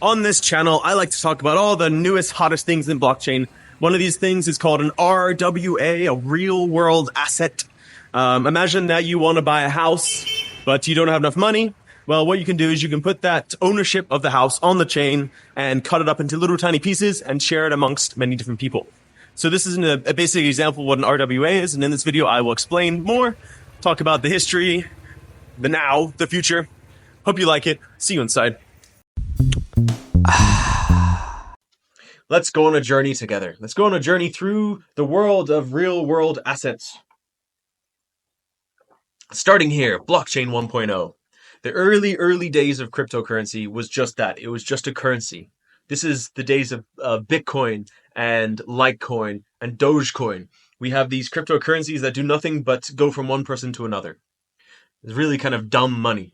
On this channel, I like to talk about all the newest, hottest things in blockchain. One of these things is called an RWA, a real world asset. Imagine that you want to buy a house, but you don't have enough money. Well, what you can do is you can put that ownership of the house on the chain and cut it up into little tiny pieces and share it amongst many different people. So this is a basic example of what an RWA is. And in this video, I will explain more, talk about the history, the now, the future. Hope you like it. See you inside. Let's go on a journey together. Let's go on a journey through the world of real world assets. Starting here, blockchain 1.0. The early days of cryptocurrency was just that. It was just a currency. This is the days of Bitcoin and Litecoin and Dogecoin. We have these cryptocurrencies that do nothing but go from one person to another. It's really kind of dumb money.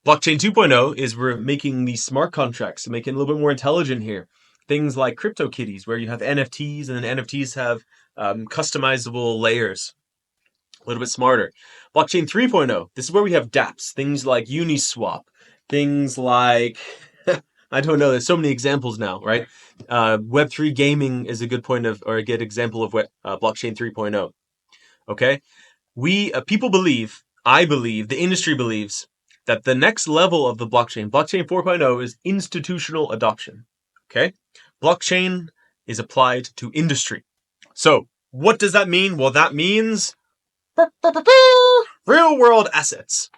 Blockchain 2.0 is we're making these smart contracts, making it a little bit more intelligent here. Things like CryptoKitties, where you have NFTs, and then NFTs have customizable layers. A little bit smarter. Blockchain 3.0, this is where we have dApps, things like Uniswap, things like, I don't know, there's so many examples now, right? Web3 gaming is a good point of, or a good example of what Blockchain 3.0. Okay? People believe, I believe, the industry believes, that the next level of the blockchain 4.0, is institutional adoption. Okay? Blockchain is applied to industry. So, what does that mean? Well, that means real world assets.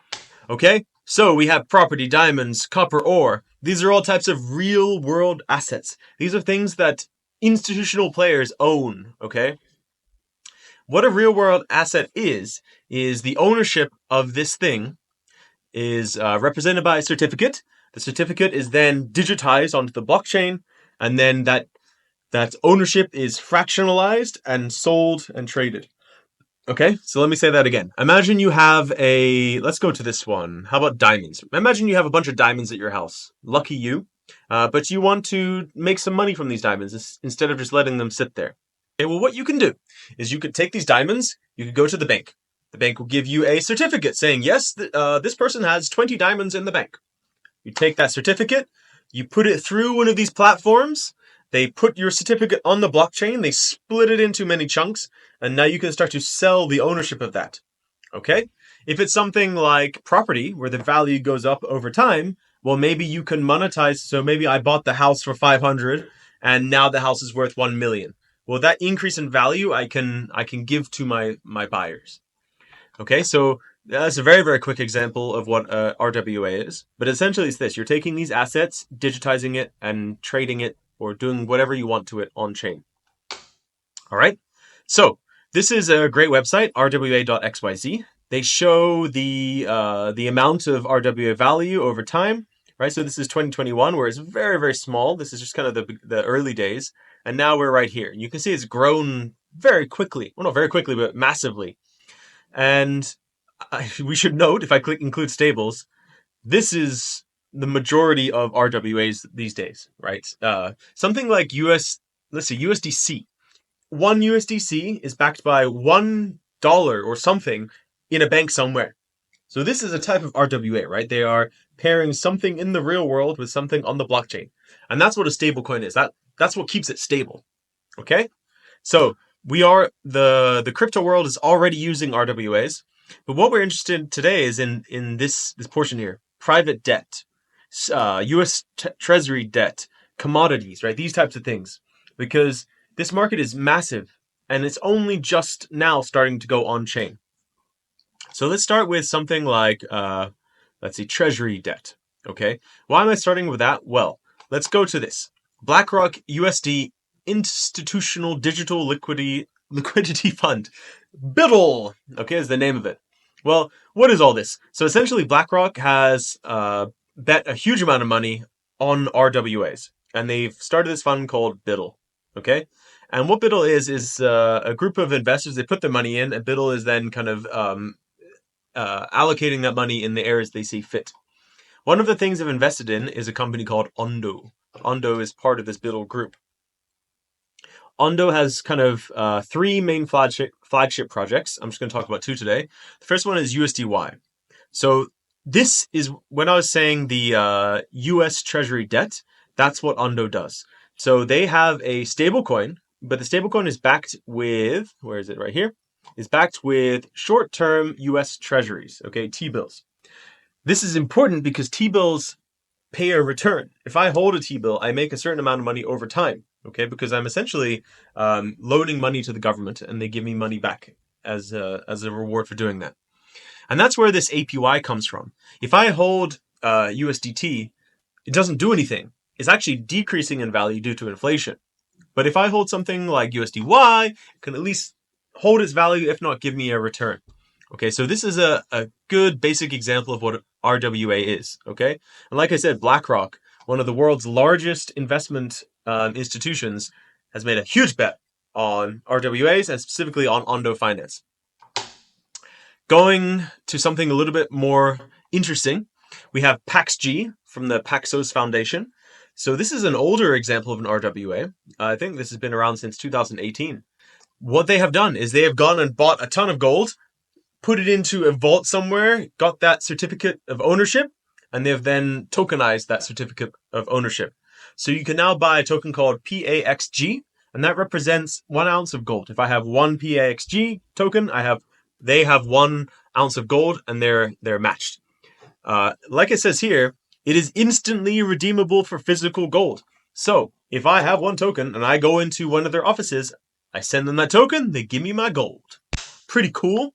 Okay? So, we have property, diamonds, copper ore. These are all types of real world assets. These are things that institutional players own. Okay? What a real world asset is the ownership of this thing is represented by a certificate. The certificate is then digitized onto the blockchain, and then that ownership is fractionalized and sold and traded. Okay, so let me say that again. Imagine you have let's go to this one. How about diamonds? Imagine you have a bunch of diamonds at your house. Lucky you. But you want to make some money from these diamonds instead of just letting them sit there. Okay, well, what you can do is you could take these diamonds, you could go to the bank. The bank will give you a certificate saying, yes, this person has 20 diamonds in the bank. You take that certificate, you put it through one of these platforms, they put your certificate on the blockchain, they split it into many chunks, and now you can start to sell the ownership of that. Okay? If it's something like property, where the value goes up over time, well, maybe you can monetize. So maybe I bought the house for 500, and now the house is worth 1 million. Well, that increase in value, I can give to my buyers. Okay, so that's a very, very quick example of what RWA is. But essentially it's this. You're taking these assets, digitizing it, and trading it, or doing whatever you want to it on-chain. All right? So this is a great website, rwa.xyz. They show the amount of RWA value over time, right? So this is 2021, where it's very, very small. This is just kind of the early days. And now we're right here. You can see it's grown very quickly. Well, not very quickly, but massively. And we should note, if I include stables, this is the majority of RWAs these days, right? Something like USDC. One USDC is backed by $1 or something in a bank somewhere. So this is a type of RWA, right? They are pairing something in the real world with something on the blockchain. And that's what a stablecoin is. That's what keeps it stable. Okay? So the crypto world is already using RWAs, but what we're interested in today is in this portion here: private debt, U.S. Treasury debt, commodities, right? These types of things, because this market is massive and it's only just now starting to go on chain. So let's start with something like, let's see, treasury debt. Okay, why am I starting with that? Well, let's go to this BlackRock USD Institutional Digital Liquidity Fund. BUIDL, okay, is the name of it. Well, what is all this? So essentially, BlackRock has bet a huge amount of money on RWAs, and they've started this fund called BUIDL, okay? And what BUIDL is a group of investors. They put their money in, and BUIDL is then kind of allocating that money in the areas they see fit. One of the things they've invested in is a company called Ondo. Ondo is part of this BUIDL group. Ondo has kind of three main flagship projects. I'm just going to talk about two today. The first one is USDY. So this is when I was saying the US Treasury debt, that's what Ondo does. So they have a stable coin, but the stable coin is backed with, where is it right here? Is backed with short-term US Treasuries, okay, T-bills. This is important because T-bills pay a return. If I hold a T-bill, I make a certain amount of money over time, okay, because I'm essentially loaning money to the government and they give me money back as a reward for doing that. And that's where this APY comes from. If I hold USDT, it doesn't do anything. It's actually decreasing in value due to inflation. But if I hold something like USDY, it can at least hold its value, if not give me a return. Okay, so this is a good basic example of what RWA is, okay? And like I said, BlackRock, one of the world's largest investment institutions, has made a huge bet on RWAs and specifically on Ondo Finance. Going to something a little bit more interesting, we have PAXG from the Paxos Foundation. So this is an older example of an RWA. I think this has been around since 2018. What they have done is they have gone and bought a ton of gold, put it into a vault somewhere, got that certificate of ownership, and they have then tokenized that certificate of ownership. So you can now buy a token called PAXG, and that represents 1 ounce of gold. If I have one PAXG token, they have 1 ounce of gold, and they're matched. Like it says here, it is instantly redeemable for physical gold. So if I have 1 token and I go into one of their offices, I send them that token, they give me my gold. Pretty cool.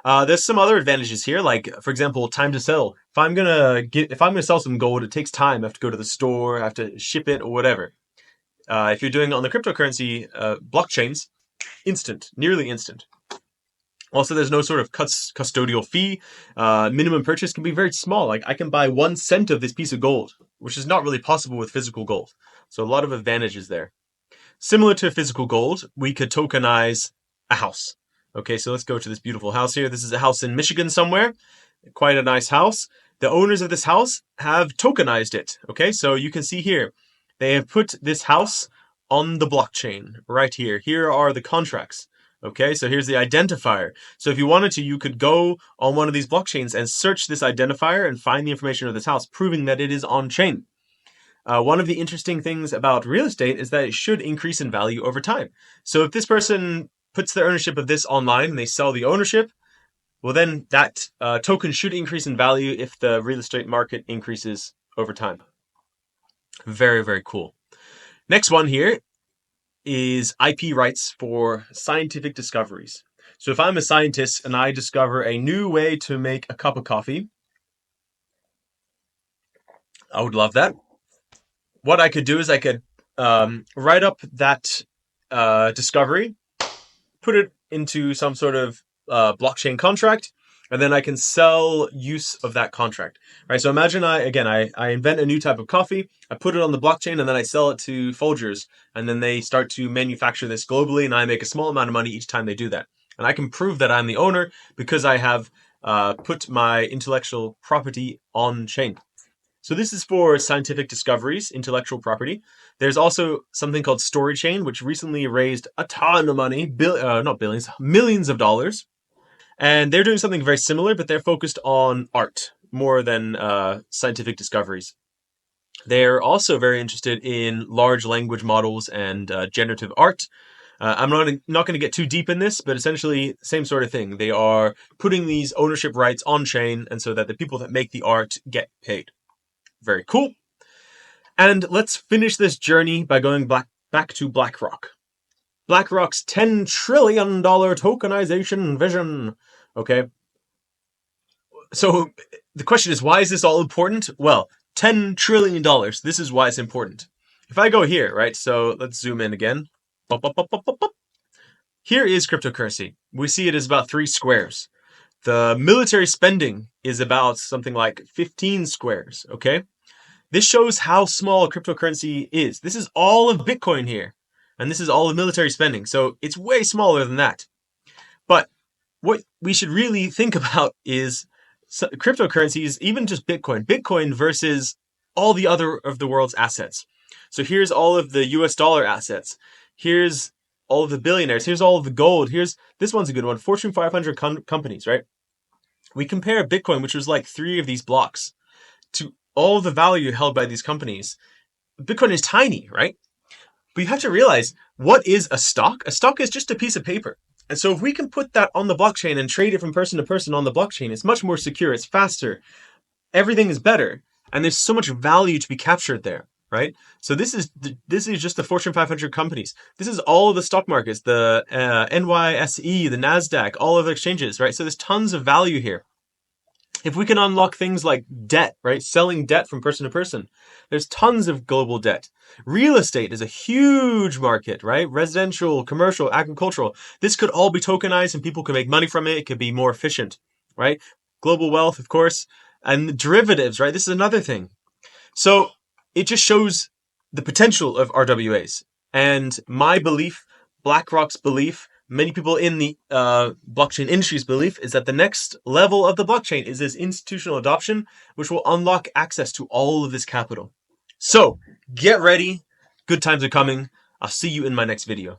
There's some other advantages here, like for example, time to sell. If I'm gonna sell some gold, it takes time. I have to go to the store, I have to ship it or whatever. If you're doing it on the cryptocurrency blockchains, instant, nearly instant. Also, there's no sort of custodial fee. Minimum purchase can be very small. Like I can buy 1 cent of this piece of gold, which is not really possible with physical gold. So a lot of advantages there. Similar to physical gold, we could tokenize a house. Okay, so let's go to this beautiful house here. This is a house in Michigan somewhere. Quite a nice house. The owners of this house have tokenized it. Okay, so you can see here, they have put this house on the blockchain right here. Here are the contracts. Okay, so here's the identifier. So if you wanted to, you could go on one of these blockchains and search this identifier and find the information of this house, proving that it is on-chain. One of the interesting things about real estate is that it should increase in value over time. So if this person puts their ownership of this online and they sell the ownership, well then that token should increase in value if the real estate market increases over time. Very, very cool. Next one here is IP rights for scientific discoveries. So if I'm a scientist and I discover a new way to make a cup of coffee, I would love that. What I could do is I could write up that discovery, put it into some sort of blockchain contract, and then I can sell use of that contract, right? So imagine I invent a new type of coffee, I put it on the blockchain, and then I sell it to Folgers, and then they start to manufacture this globally, and I make a small amount of money each time they do that. And I can prove that I'm the owner because I have put my intellectual property on chain. So this is for scientific discoveries, intellectual property. There's also something called StoryChain, which recently raised a ton of money, not billions, millions of dollars. And they're doing something very similar, but they're focused on art more than scientific discoveries. They're also very interested in large language models and generative art. I'm not going to get too deep in this, but essentially same sort of thing. They are putting these ownership rights on chain, and so that the people that make the art get paid. Very cool. And let's finish this journey by going back to BlackRock. BlackRock's $10 trillion tokenization vision. Okay. So the question is, why is this all important? Well, $10 trillion. This is why it's important. If I go here, right? So let's zoom in again. Here is cryptocurrency. We see it as about 3 squares. The military spending is about something like 15 squares, okay? This shows how small cryptocurrency is. This is all of Bitcoin here, and this is all of military spending, so it's way smaller than that. But what we should really think about is cryptocurrencies, even just Bitcoin. Bitcoin versus all the other of the world's assets. So here's all of the US dollar assets. Here's all of the billionaires. Here's all of the gold. This one's a good one. Fortune 500 companies, right? we compare Bitcoin, which was like 3 of these blocks, to all the value held by these companies. Bitcoin is tiny, right? But you have to realize, what is a stock? A stock is just a piece of paper. And so if we can put that on the blockchain and trade it from person to person on the blockchain, it's much more secure, it's faster, everything is better, and there's so much value to be captured there, right? So this is just the Fortune 500 companies. This is all of the stock markets, the NYSE, the NASDAQ, all of the exchanges, right? So there's tons of value here. If we can unlock things like debt, right? Selling debt from person to person, there's tons of global debt. Real estate is a huge market, right? Residential, commercial, agricultural. This could all be tokenized and people can make money from it. It could be more efficient, right? Global wealth, of course, and derivatives, right? This is another thing. So it just shows the potential of RWAs. And my belief, BlackRock's belief, many people in the blockchain industry's belief is that the next level of the blockchain is this institutional adoption, which will unlock access to all of this capital. So get ready. Good times are coming. I'll see you in my next video.